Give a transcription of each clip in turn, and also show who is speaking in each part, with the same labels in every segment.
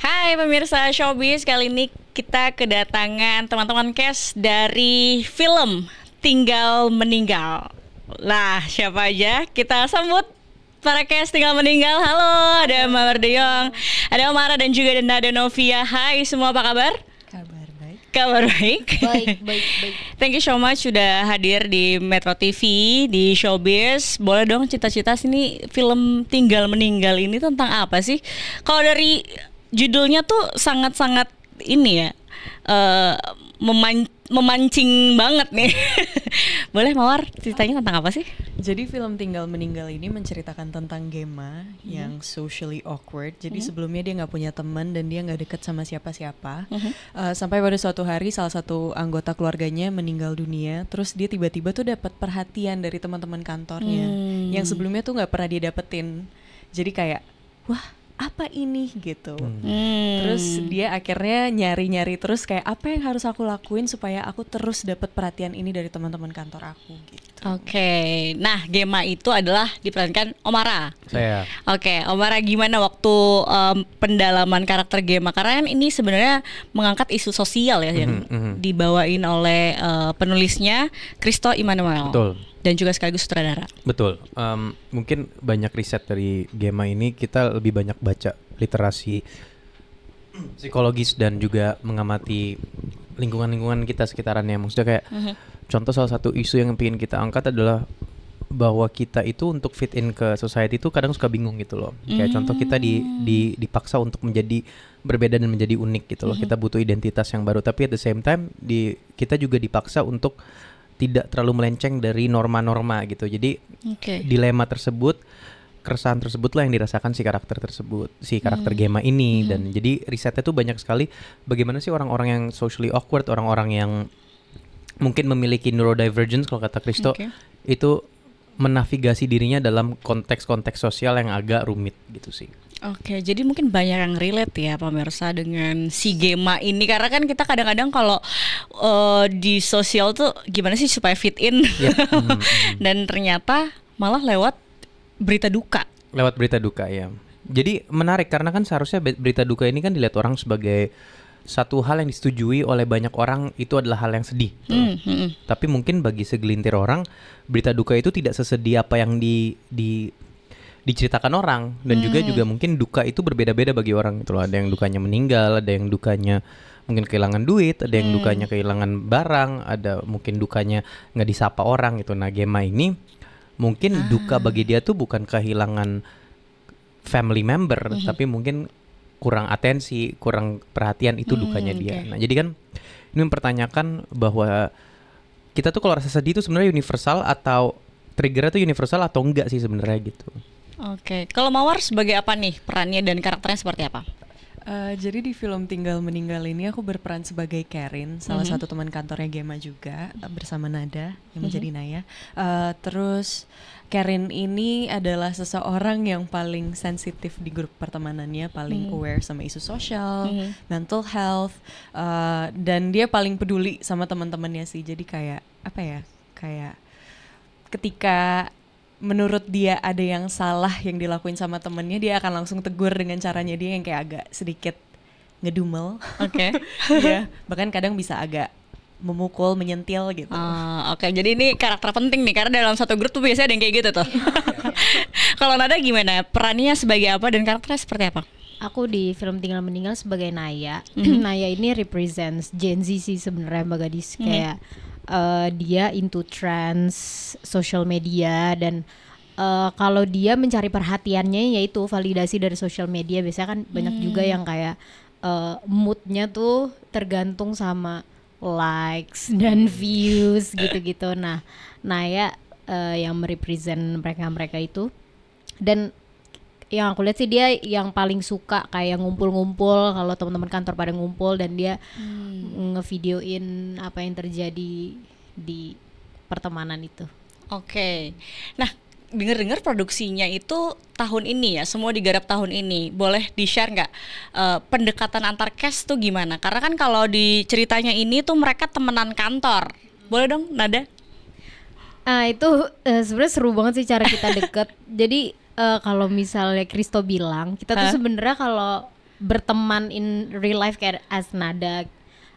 Speaker 1: Hai pemirsa Showbiz, kali ini kita kedatangan teman-teman cast dari film Tinggal Meninggal. Lah, siapa aja? Kita sambut para cast Tinggal Meninggal. Halo, ada Mawar De Jong, ada Omara dan juga Nada Novia. Hai semua, apa kabar?
Speaker 2: Kabar baik.
Speaker 1: Kabar baik.
Speaker 2: Baik.
Speaker 1: Thank you so much sudah hadir di Metro TV, di Showbiz. Boleh dong cita-cita sini film Tinggal Meninggal ini tentang apa sih? Kalau dari judulnya tuh sangat-sangat ini ya, memancing banget nih. Boleh Mawar ceritanya tentang apa sih?
Speaker 2: Jadi film Tinggal Meninggal ini menceritakan tentang Gemma yang socially awkward. Jadi sebelumnya dia nggak punya teman dan dia nggak deket sama siapa-siapa. Sampai pada suatu hari salah satu anggota keluarganya meninggal dunia. Terus dia tiba-tiba tuh dapat perhatian dari teman-teman kantornya yang sebelumnya tuh nggak pernah dia dapetin. Jadi kayak, wah, apa ini gitu. Terus dia akhirnya nyari-nyari terus kayak apa yang harus aku lakuin supaya aku terus dapat perhatian ini dari teman-teman kantor aku gitu.
Speaker 1: Oke. Nah, Gemma itu adalah diperankan Omara.
Speaker 3: Saya.
Speaker 1: Oke, Omara, gimana waktu pendalaman karakter Gemma? Karena kan ini sebenarnya mengangkat isu sosial ya yang dibawain oleh penulisnya Christo Immanuel.
Speaker 3: Betul.
Speaker 1: Dan juga sekaligus sutradara.
Speaker 3: Betul. Mungkin banyak riset dari Gemma ini, kita lebih banyak baca literasi psikologis dan juga mengamati lingkungan-lingkungan kita sekitarannya. Maksudnya kayak contoh salah satu isu yang ingin kita angkat adalah bahwa kita itu untuk fit in ke society itu kadang suka bingung gitu loh. Kayak contoh kita dipaksa untuk menjadi berbeda dan menjadi unik gitu loh. Kita butuh identitas yang baru, tapi at the same time kita juga dipaksa untuk tidak terlalu melenceng dari norma-norma gitu. Jadi dilema tersebut, keresahan tersebut lah yang dirasakan si karakter tersebut, si karakter Gemma ini. Dan jadi risetnya tuh banyak sekali bagaimana sih orang-orang yang socially awkward, orang-orang yang mungkin memiliki neurodivergence kalau kata Christo, itu menavigasi dirinya dalam konteks-konteks sosial yang agak rumit gitu sih.
Speaker 1: Oke, jadi mungkin banyak yang relate ya pemirsa dengan si Gemma ini. Karena kan kita kadang-kadang kalau di sosial tuh gimana sih supaya fit in. Dan ternyata malah lewat berita duka.
Speaker 3: Lewat berita duka ya. Jadi menarik karena kan seharusnya berita duka ini kan dilihat orang sebagai satu hal yang disetujui oleh banyak orang, itu adalah hal yang sedih. Tapi mungkin bagi segelintir orang berita duka itu tidak sesedih apa yang diceritakan orang. Dan juga mungkin duka itu berbeda-beda bagi orang gitu loh. Ada yang dukanya meninggal, ada yang dukanya mungkin kehilangan duit, ada yang dukanya kehilangan barang, ada mungkin dukanya nggak disapa orang gitu. Nah, Gemma ini mungkin duka bagi dia tuh bukan kehilangan family member, tapi mungkin kurang atensi, kurang perhatian, itu dukanya dia. Nah, jadi kan ini mempertanyakan bahwa kita tuh kalau rasa sedih itu sebenarnya universal atau triggernya tuh universal atau enggak sih sebenarnya gitu.
Speaker 1: Oke, kalau Mawar sebagai apa nih perannya dan karakternya seperti apa?
Speaker 2: Jadi di film Tinggal Meninggal ini aku berperan sebagai Karin, salah satu teman kantornya Gemma juga, bersama Nada yang menjadi Naya. Terus Karin ini adalah seseorang yang paling sensitif di grup pertemanannya, paling aware sama isu sosial, mental health, dan dia paling peduli sama teman-temannya sih. Jadi kayak apa ya? Kayak ketika menurut dia ada yang salah yang dilakuin sama temennya, dia akan langsung tegur dengan caranya dia yang kayak agak sedikit ngedumel. Ya, bahkan kadang bisa agak memukul, menyentil gitu.
Speaker 1: Oke, jadi ini karakter penting nih karena dalam satu grup tuh biasanya ada yang kayak gitu tuh. Kalau Nada gimana? Perannya sebagai apa dan karakternya seperti apa?
Speaker 4: Aku di film Tinggal Meninggal sebagai Naya. Naya ini represents Gen Z sih sebenarnya Mbak Gadis. Kayak dia into trends, social media, dan kalau dia mencari perhatiannya yaitu validasi dari social media. Biasanya kan banyak juga yang kayak moodnya tuh tergantung sama likes dan views gitu-gitu. Nah, Naya yang merepresent mereka itu. Dan yang aku lihat sih dia yang paling suka kayak ngumpul-ngumpul, kalau teman-teman kantor pada ngumpul dan dia ngevideoin apa yang terjadi di pertemanan itu.
Speaker 1: Oke. Nah, dengar-dengar produksinya itu tahun ini ya, semua digarap tahun ini. Boleh di-share nggak pendekatan antar cast tuh gimana? Karena kan kalau di ceritanya ini tuh mereka temenan kantor. Boleh dong, Nada?
Speaker 4: Itu sebenarnya seru banget sih cara kita deket. Jadi kalau misalnya Christo bilang, kita tuh sebenarnya kalau berteman in real life kayak as Nada,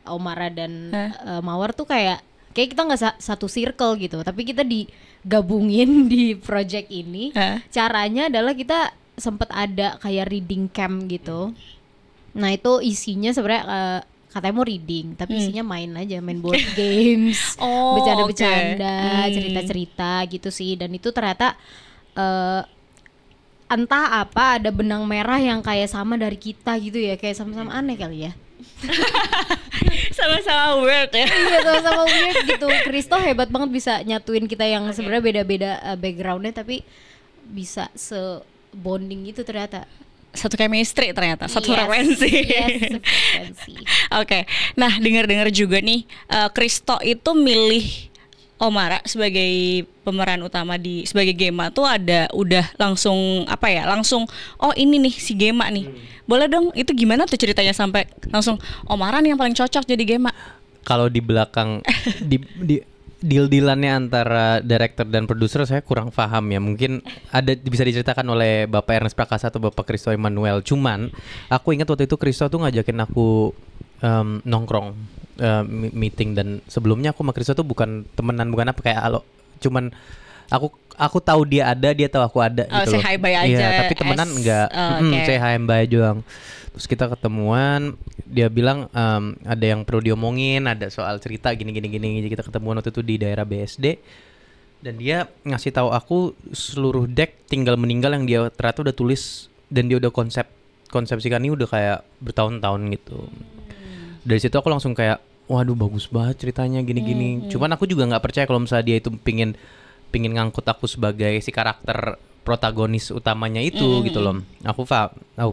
Speaker 4: Omara dan Mawar tuh kayak kita nggak satu circle gitu, tapi kita digabungin di project ini. Caranya adalah kita sempet ada kayak reading camp gitu. Nah itu isinya sebenarnya katanya mau reading, tapi isinya main aja, main board games, bercanda-bercanda, cerita-cerita gitu sih. Dan itu ternyata entah apa ada benang merah yang kayak sama dari kita gitu ya, kayak sama-sama aneh kali ya.
Speaker 1: Sama-sama weird ya.
Speaker 4: Iya, sama-sama weird gitu. Kristo hebat banget bisa nyatuin kita yang sebenarnya beda-beda backgroundnya, tapi bisa se-bonding gitu ternyata.
Speaker 1: Satu chemistry ternyata, satu frekuensi.
Speaker 4: Yes, frekuensi.
Speaker 1: Oke. Nah, dengar-dengar juga nih, Kristo itu milih Omara sebagai pemeran utama sebagai Gema tuh udah langsung langsung ini nih si Gema nih. Boleh dong, itu gimana tuh ceritanya sampai langsung Omara nih yang paling cocok jadi Gema?
Speaker 3: Kalau di belakang di deal-dealannya antara director dan produser saya kurang paham ya. Mungkin bisa diceritakan oleh Bapak Ernest Prakasa atau Bapak Kristo Emmanuel. Cuman aku ingat waktu itu Kristo tuh ngajakin aku nongkrong meeting, dan sebelumnya aku sama Kristo tuh bukan temenan, bukan apa kayak halo. Cuman aku tahu dia tahu aku ada gitu loh.
Speaker 1: Say hi bye aja.
Speaker 3: Iya, tapi temenan enggak. Say hi bye doang. Terus kita ketemuan, dia bilang ada yang perlu diomongin, ada soal cerita gini. Jadi kita ketemuan waktu itu di daerah BSD, dan dia ngasih tahu aku seluruh deck Tinggal Meninggal yang dia ternyata udah tulis, dan dia udah konsepsikan ini udah kayak bertahun-tahun gitu. Dari situ aku langsung kayak, waduh bagus banget ceritanya gini. Cuman aku juga nggak percaya kalau misalnya dia itu pingin ngangkut aku sebagai si karakter protagonis utamanya itu gitu loh. Aku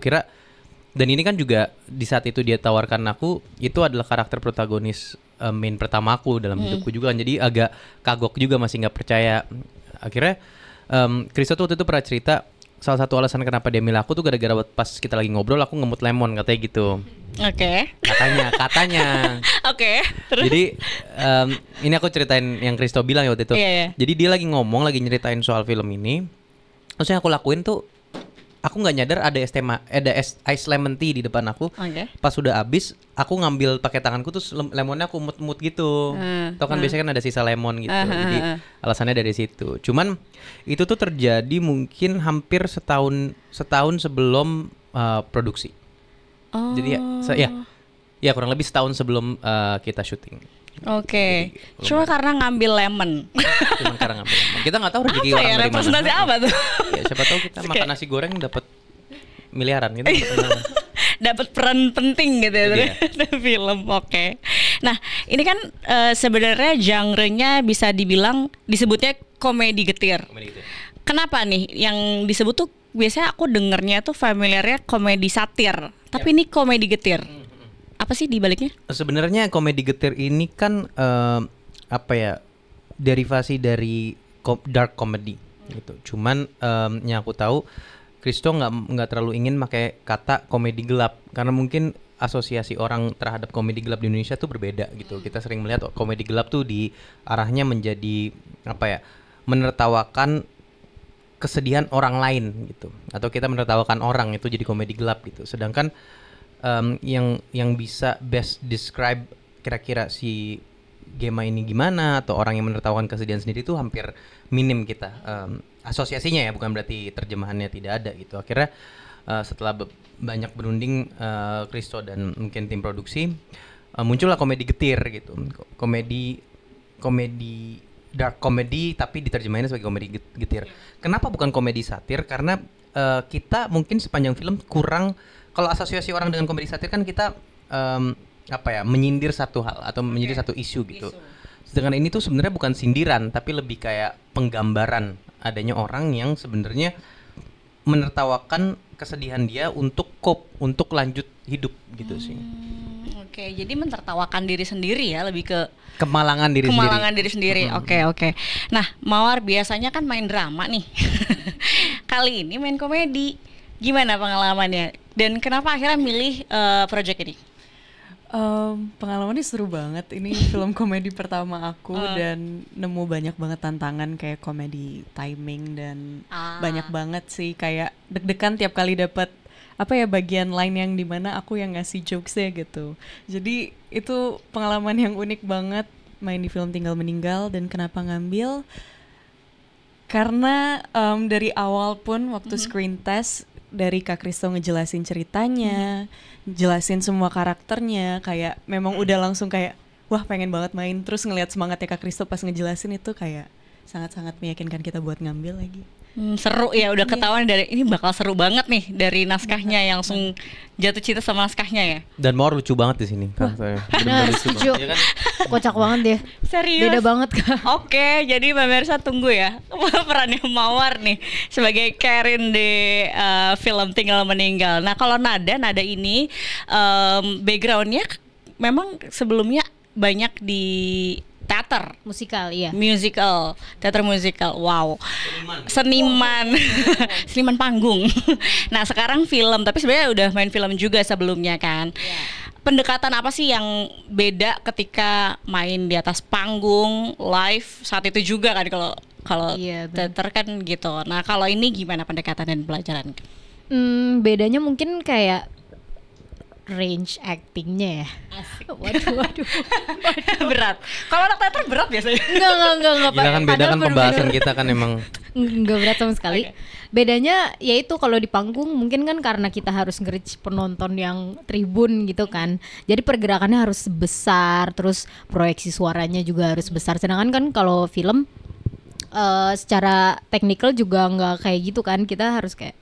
Speaker 3: kira. Dan ini kan juga di saat itu dia tawarkan aku, itu adalah karakter protagonis main pertama aku dalam hidupku juga kan. Jadi agak kagok juga, masih nggak percaya. Akhirnya Kristo tuh waktu itu pernah cerita, salah satu alasan kenapa dia milih aku tuh gara-gara pas kita lagi ngobrol aku ngemut lemon, katanya gitu.
Speaker 1: Oke.
Speaker 3: Katanya.
Speaker 1: Oke. Terus?
Speaker 3: Jadi ini aku ceritain yang Kristo bilang ya waktu itu.
Speaker 1: Iya.
Speaker 3: Jadi dia lagi nyeritain soal film ini. Terus yang aku lakuin tuh, aku nggak nyadar ada ice lemon tea di depan aku. Pas udah habis, aku ngambil pakai tanganku terus lemonnya aku mut gitu. Tau kan biasanya kan ada sisa lemon gitu. Jadi alasannya dari situ. Cuman itu tuh terjadi mungkin hampir setahun sebelum produksi. Jadi ya kurang lebih setahun sebelum kita syuting.
Speaker 1: Oke. Cuma karena ngambil lemon.
Speaker 3: Cuma karena ngambil lemon. Kita nggak tahu rezeki orang dari mana.
Speaker 1: Representasi apa tuh?
Speaker 3: Ya, siapa tahu kita makan nasi goreng dapat miliaran gitu.
Speaker 1: Dapat peran penting gitu ya dari film. Oke. Nah, ini kan sebenarnya genre-nya bisa dibilang disebutnya komedi getir. Kenapa nih yang disebut tuh biasanya aku dengernya tuh familiarnya komedi satir, tapi ini komedi getir. Apa sih dibaliknya? Sebenarnya
Speaker 3: komedi getir ini kan derivasi dari dark comedy gitu. Cuman yang aku tahu Kristo nggak terlalu ingin pakai kata komedi gelap, karena mungkin asosiasi orang terhadap komedi gelap di Indonesia tuh berbeda gitu. Kita sering melihat komedi gelap tuh arahnya menjadi menertawakan kesedihan orang lain gitu, atau kita menertawakan orang, itu jadi komedi gelap gitu. Sedangkan yang bisa best describe kira-kira si Gema ini gimana, atau orang yang menertawakan kesedihan sendiri itu hampir minim kita asosiasinya ya, bukan berarti terjemahannya tidak ada gitu. Akhirnya setelah banyak berunding Kristo dan mungkin tim produksi, muncullah komedi getir gitu, komedi dark comedy tapi diterjemahinnya sebagai komedi getir. Kenapa bukan komedi satir? Karena kita mungkin sepanjang film kurang. Kalau asosiasi orang dengan komedi satir kan kita menyindir satu hal atau menyindir satu isu gitu. Sedangkan ini tuh sebenarnya bukan sindiran, tapi lebih kayak penggambaran adanya orang yang sebenarnya menertawakan kesedihan dia untuk cope, untuk lanjut hidup gitu sih.
Speaker 1: Oke, jadi mentertawakan diri sendiri ya, lebih ke
Speaker 3: kemalangan diri
Speaker 1: sendiri. Oke. Nah, Mawar biasanya kan main drama nih. Kali ini main komedi. Gimana pengalamannya? Dan kenapa akhirnya milih project ini?
Speaker 2: Pengalamannya seru banget. Ini film komedi pertama aku dan nemu banyak banget tantangan kayak komedi timing dan banyak banget sih kayak deg-degan tiap kali dapet apa ya, bagian line yang dimana aku yang ngasih jokesnya gitu. Jadi itu pengalaman yang unik banget main di film Tinggal Meninggal. Dan kenapa ngambil? Karena dari awal pun waktu screen test, dari Kak Kristo ngejelasin ceritanya, jelasin semua karakternya, kayak memang udah langsung kayak wah pengen banget main. Terus ngelihat semangatnya Kak Kristo pas ngejelasin itu kayak sangat-sangat meyakinkan kita buat ngambil lagi.
Speaker 1: Seru ya, udah ketahuan dari ini bakal seru banget nih dari naskahnya, yang langsung jatuh cinta sama naskahnya ya.
Speaker 3: Dan Mawar lucu banget di sini karakternya.
Speaker 4: Nah, setuju.
Speaker 3: Iya kan?
Speaker 4: Kocak banget dia.
Speaker 1: Serius?
Speaker 4: Beda banget Kak.
Speaker 1: Oke, jadi pemirsa tunggu ya perannya Mawar nih sebagai Karin di film Tinggal Meninggal. Nah kalau Nada ini backgroundnya memang sebelumnya banyak di teater,
Speaker 4: Musikal, iya.
Speaker 1: musical, teater musical, wow, seniman, seniman panggung. Nah sekarang film, tapi sebenarnya udah main film juga sebelumnya kan. Pendekatan apa sih yang beda ketika main di atas panggung live saat itu juga kan, kalau
Speaker 4: Iya, bener.
Speaker 1: teater kan gitu. Nah kalau ini gimana pendekatan dan pelajaran?
Speaker 4: Bedanya mungkin kayak range actingnya ya. Waduh.
Speaker 1: Berat. Kalau anak teater berat biasanya.
Speaker 4: Enggak.
Speaker 3: Gila kan, beda kan pembahasan kita kan emang.
Speaker 4: Enggak berat sama sekali. Bedanya yaitu kalau di panggung mungkin kan karena kita harus nge-reach penonton yang tribun gitu kan. Jadi pergerakannya harus besar, terus proyeksi suaranya juga harus besar. Sedangkan kan kalau film secara teknikal juga nggak kayak gitu kan. Kita harus kayak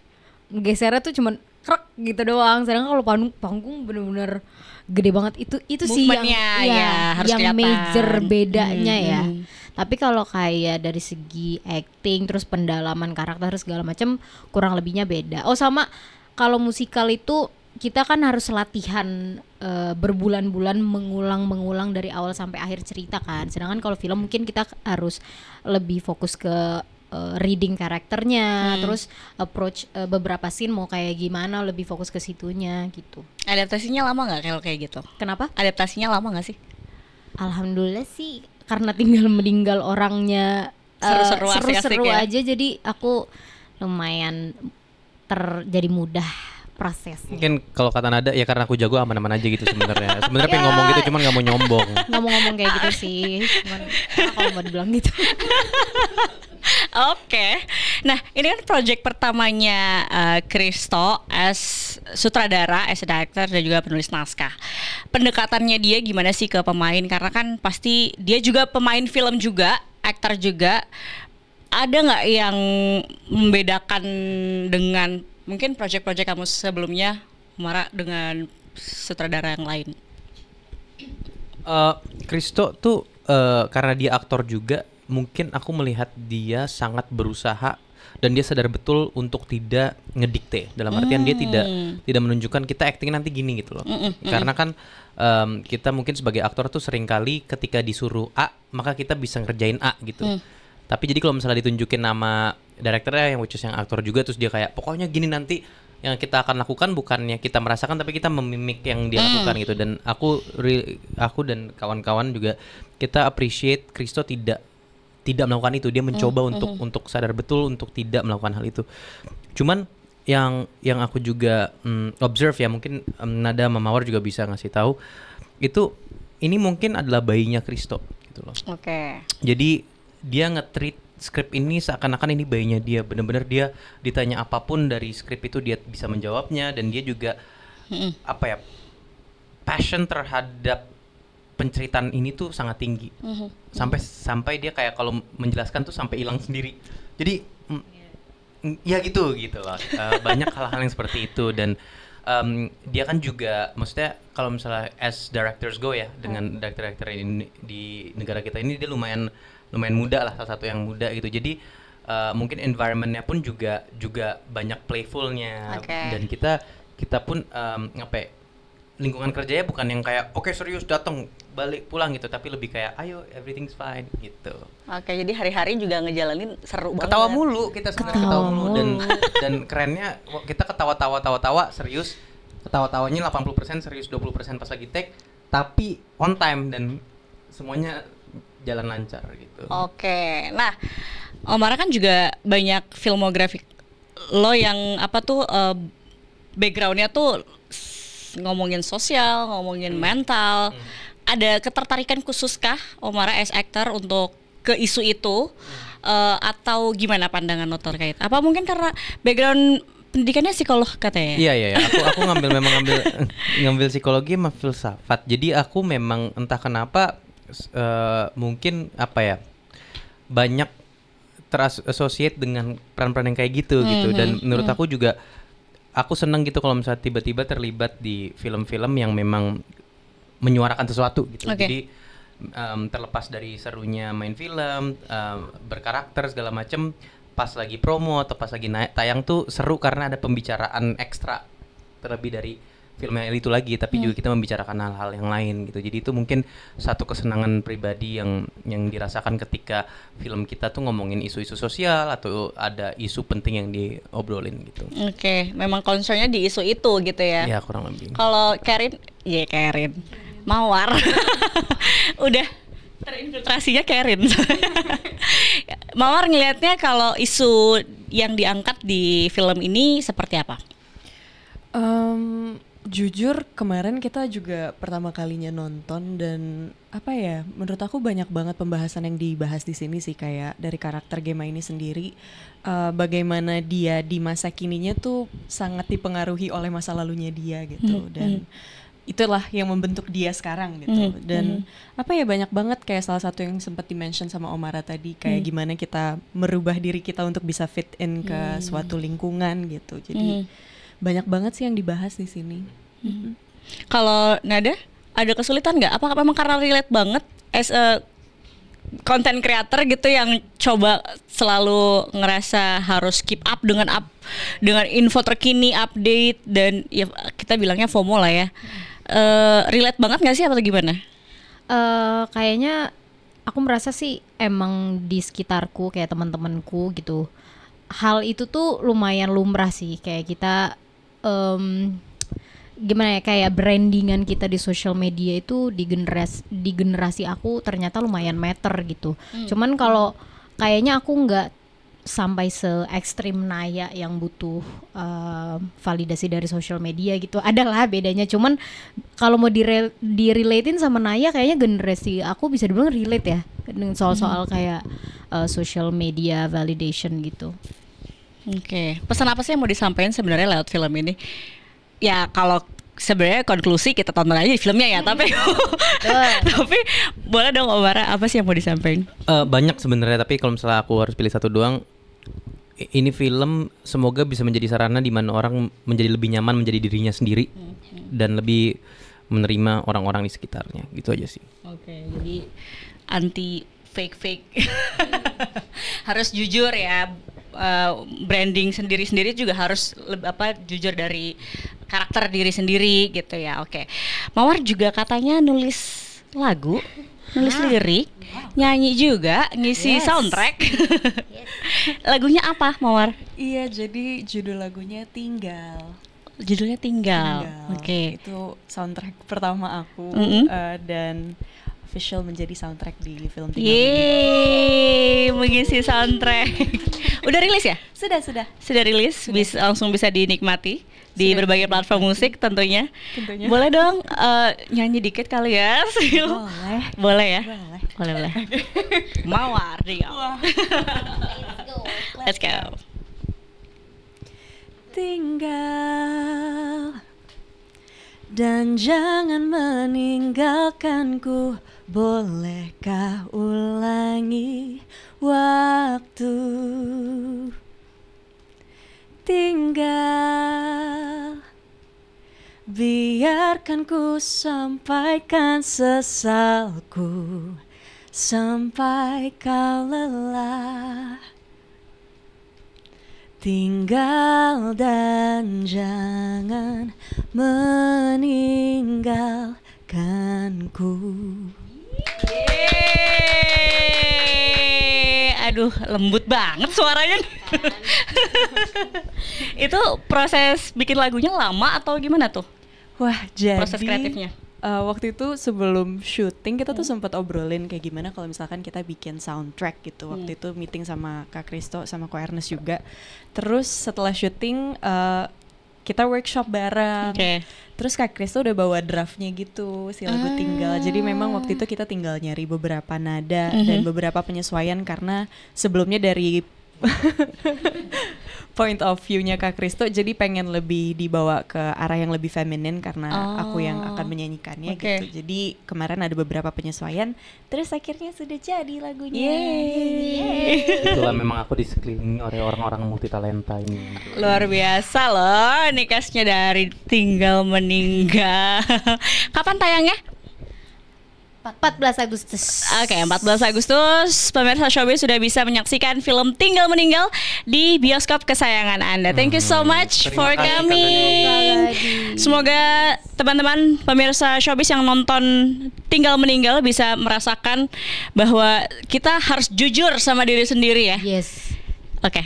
Speaker 4: gesernya tuh cuman krek gitu doang. Sedangkan kalau panggung bener-bener gede banget. Itu sih yang
Speaker 1: Movementnya, ya, harus
Speaker 4: yang
Speaker 1: kelihatan.
Speaker 4: major bedanya ya. Tapi kalau kayak dari segi acting terus pendalaman karakter segala macam kurang lebihnya beda. Oh sama kalau musikal itu kita kan harus latihan berbulan-bulan mengulang dari awal sampai akhir cerita kan. Sedangkan kalau film mungkin kita harus lebih fokus ke reading karakternya, terus approach beberapa scene mau kayak gimana, lebih fokus ke situnya gitu.
Speaker 1: Adaptasinya lama nggak kalau kayak gitu?
Speaker 4: Kenapa?
Speaker 1: Adaptasinya lama nggak sih?
Speaker 4: Alhamdulillah sih karena tinggal meninggal orangnya
Speaker 1: Seru-seru, asik-asik
Speaker 4: seru-seru
Speaker 1: ya?
Speaker 4: aja, jadi aku lumayan jadi mudah prosesnya.
Speaker 3: Mungkin kalau kata Nada ya karena aku jago aman-aman aja gitu sebenarnya. Sebenarnya pengen ngomong gitu cuman nggak mau nyombong.
Speaker 4: Ngomong-ngomong kayak gitu sih, cuman kalau mau dibilang gitu.
Speaker 1: Oke, nah ini kan project pertamanya Kristo as sutradara, as a director dan juga penulis naskah. Pendekatannya dia gimana sih ke pemain? Karena kan pasti dia juga pemain film juga, aktor juga. Ada nggak yang membedakan dengan mungkin project-project kamu sebelumnya, Mara, dengan sutradara yang lain?
Speaker 3: Kristo tuh karena dia aktor juga, mungkin aku melihat dia sangat berusaha dan dia sadar betul untuk tidak ngedikte. Dalam artian dia tidak menunjukkan kita acting nanti gini gitu loh. Karena kan kita mungkin sebagai aktor tuh seringkali ketika disuruh A, maka kita bisa ngerjain A gitu. Tapi jadi kalau misalnya ditunjukin nama direkturnya yang which is yang aktor juga, terus dia kayak pokoknya gini nanti, yang kita akan lakukan bukannya kita merasakan tapi kita memimik yang dia lakukan gitu. Dan aku dan kawan-kawan juga kita appreciate Kristo tidak melakukan itu. Dia mencoba untuk sadar betul untuk tidak melakukan hal itu. Cuman yang aku juga observe ya, mungkin Nada sama Mawar juga bisa ngasih tahu itu, ini mungkin adalah bayinya Kristo gitu loh.
Speaker 1: Oke.
Speaker 3: Jadi dia nge-treat skrip ini seakan-akan ini bayinya dia. Benar-benar dia ditanya apapun dari skrip itu dia bisa menjawabnya, dan dia juga passion terhadap penceritaan ini tuh sangat tinggi. Sampai dia kayak kalau menjelaskan tuh sampai hilang sendiri. Jadi ya gitu loh. Banyak hal-hal yang seperti itu. Dan dia kan juga, maksudnya kalau misalnya as directors go ya, dengan director ini di negara kita ini, dia lumayan muda lah, salah satu yang muda gitu. Jadi mungkin environmentnya pun juga banyak playfulnya. Dan kita pun lingkungan kerjanya bukan yang kayak oke, serius datang balik pulang gitu, tapi lebih kayak ayo everything's fine gitu.
Speaker 1: Oke, jadi hari-hari juga ngejalanin seru banget.
Speaker 3: Ketawa mulu kita sebenarnya, ketawa mulu. Dan kerennya kita ketawa serius, ketawa-tawanya 80% serius, 20% pas lagi take, tapi on time dan semuanya jalan lancar gitu.
Speaker 1: Oke, nah Omara kan juga banyak filmografi lo yang backgroundnya tuh ngomongin sosial, ngomongin mental. Ada ketertarikan khususkah Omara as actor untuk ke isu itu? Atau gimana pandangan lo terkait? Apa mungkin karena background pendidikannya psikolog katanya?
Speaker 3: Iya. Aku ngambil psikologi sama filsafat. Jadi aku memang entah kenapa mungkin apa ya, banyak terasosiate dengan peran-peran yang kayak gitu gitu. Dan menurut aku juga aku seneng gitu kalau misalnya tiba-tiba terlibat di film-film yang memang menyuarakan sesuatu gitu.
Speaker 1: Okay.
Speaker 3: Jadi terlepas dari serunya main film, berkarakter segala macem, pas lagi promo atau pas lagi tayang tuh seru karena ada pembicaraan ekstra terlebih dari film yang itu lagi, tapi juga kita membicarakan hal-hal yang lain gitu. Jadi itu mungkin satu kesenangan pribadi yang dirasakan ketika film kita tuh ngomongin isu-isu sosial atau ada isu penting yang diobrolin gitu.
Speaker 1: Oke, memang concernnya di isu itu gitu ya?
Speaker 3: Iya, kurang lebih.
Speaker 1: Kalau Karin, Mawar, udah terinfiltrasinya Karin. Mawar ngelihatnya kalau isu yang diangkat di film ini seperti apa?
Speaker 2: Jujur kemarin kita juga pertama kalinya nonton dan apa ya, menurut aku banyak banget pembahasan yang dibahas di sini sih, kayak dari karakter Gemma ini sendiri, bagaimana dia di masa kininya tuh sangat dipengaruhi oleh masa lalunya dia gitu, dan itulah yang membentuk dia sekarang gitu. Dan apa ya, banyak banget kayak salah satu yang sempat di-mention sama Omara tadi, kayak gimana kita merubah diri kita untuk bisa fit in ke suatu lingkungan gitu. Jadi banyak banget sih yang dibahas di sini.
Speaker 1: Kalau Nada, ada kesulitan nggak? Apakah memang karena relate banget as a content creator gitu yang coba selalu ngerasa harus keep up dengan info terkini, update, dan ya kita bilangnya FOMO lah ya. Relate banget nggak sih atau gimana?
Speaker 4: Kayaknya aku merasa sih emang di sekitarku kayak teman-temanku gitu, hal itu tuh lumayan lumrah sih, kayak kita gimana ya, kayak brandingan kita di social media itu di generasi aku ternyata lumayan matter gitu. Cuman kalau kayaknya aku nggak sampai se ekstrim Naya yang butuh validasi dari social media gitu. Adalah bedanya. Cuman kalau mau direlatein sama Naya, kayaknya generasi aku bisa dibilang relate ya dengan soal-soal kayak social media validation gitu.
Speaker 1: Oke. Pesan apa sih yang mau disampaikan sebenarnya lewat film ini? Ya kalau sebenarnya konklusi kita tonton aja di filmnya ya, tapi boleh dong Omara, apa sih yang mau disampaikan?
Speaker 3: Banyak sebenarnya, tapi kalau misalnya aku harus pilih satu doang, ini film semoga bisa menjadi sarana di mana orang menjadi lebih nyaman menjadi dirinya sendiri dan lebih menerima orang-orang di sekitarnya, gitu aja sih.
Speaker 1: Oke, jadi anti fake harus jujur ya. Branding sendiri juga harus jujur dari karakter diri sendiri gitu ya. Oke. Mawar juga katanya nulis lagu, nulis lirik, nyanyi juga, ngisi soundtrack. Lagunya apa, Mawar?
Speaker 2: Iya, jadi judul lagunya Tinggal.
Speaker 1: Judulnya Tinggal. Oke.
Speaker 2: Itu soundtrack pertama aku dan official menjadi soundtrack di film Tinggal.
Speaker 1: Yeay, mengisi soundtrack. Udah rilis ya? Sudah rilis, langsung bisa dinikmati di berbagai platform musik tentunya. Boleh dong nyanyi dikit kali ya? Boleh ya? Boleh. Mawar, Let's go.
Speaker 2: Tinggal dan jangan meninggalkanku. Bolehkah ulangi waktu? Tinggal, biarkan ku sampaikan sesalku sampai kau lelah. Tinggal dan jangan meninggalkanku.
Speaker 1: Aduh, lembut banget suaranya. Itu proses bikin lagunya lama atau gimana tuh?
Speaker 2: Wah, jadi
Speaker 1: proses kreatifnya.
Speaker 2: Waktu itu sebelum syuting kita tuh sempat obrolin kayak gimana kalau misalkan kita bikin soundtrack gitu. Waktu itu meeting sama Kak Kristo sama Ko Ernest juga. Terus setelah syuting kita workshop bareng.
Speaker 1: Oke.
Speaker 2: Terus Kak Kristo udah bawa draftnya gitu si lagu Tinggal. Jadi memang waktu itu kita tinggal nyari beberapa nada dan beberapa penyesuaian karena sebelumnya dari point of view-nya Kak Kristo jadi pengen lebih dibawa ke arah yang lebih feminin karena aku yang akan menyanyikannya gitu. Jadi kemarin ada beberapa penyesuaian terus akhirnya sudah jadi lagunya.
Speaker 3: Itulah memang aku diselilingi oleh orang-orang multitalenta ini.
Speaker 1: Luar biasa loh, ini cast-nya dari Tinggal Meninggal. Kapan tayangnya?
Speaker 4: 14 Agustus.
Speaker 1: Oke, 14 Agustus pemirsa Showbiz sudah bisa menyaksikan film Tinggal Meninggal di bioskop kesayangan Anda. Thank you so much
Speaker 3: Terima
Speaker 1: for
Speaker 3: kasih,
Speaker 1: coming. Semoga teman-teman pemirsa Showbiz yang nonton Tinggal Meninggal bisa merasakan bahwa kita harus jujur sama diri sendiri ya.
Speaker 4: Yes.
Speaker 1: Oke.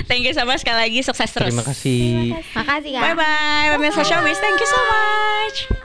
Speaker 1: Thank you so much, sekali lagi sukses terus.
Speaker 3: Terima kasih.
Speaker 4: Makasih Kak.
Speaker 1: Bye bye pemirsa Showbiz. Thank you so much.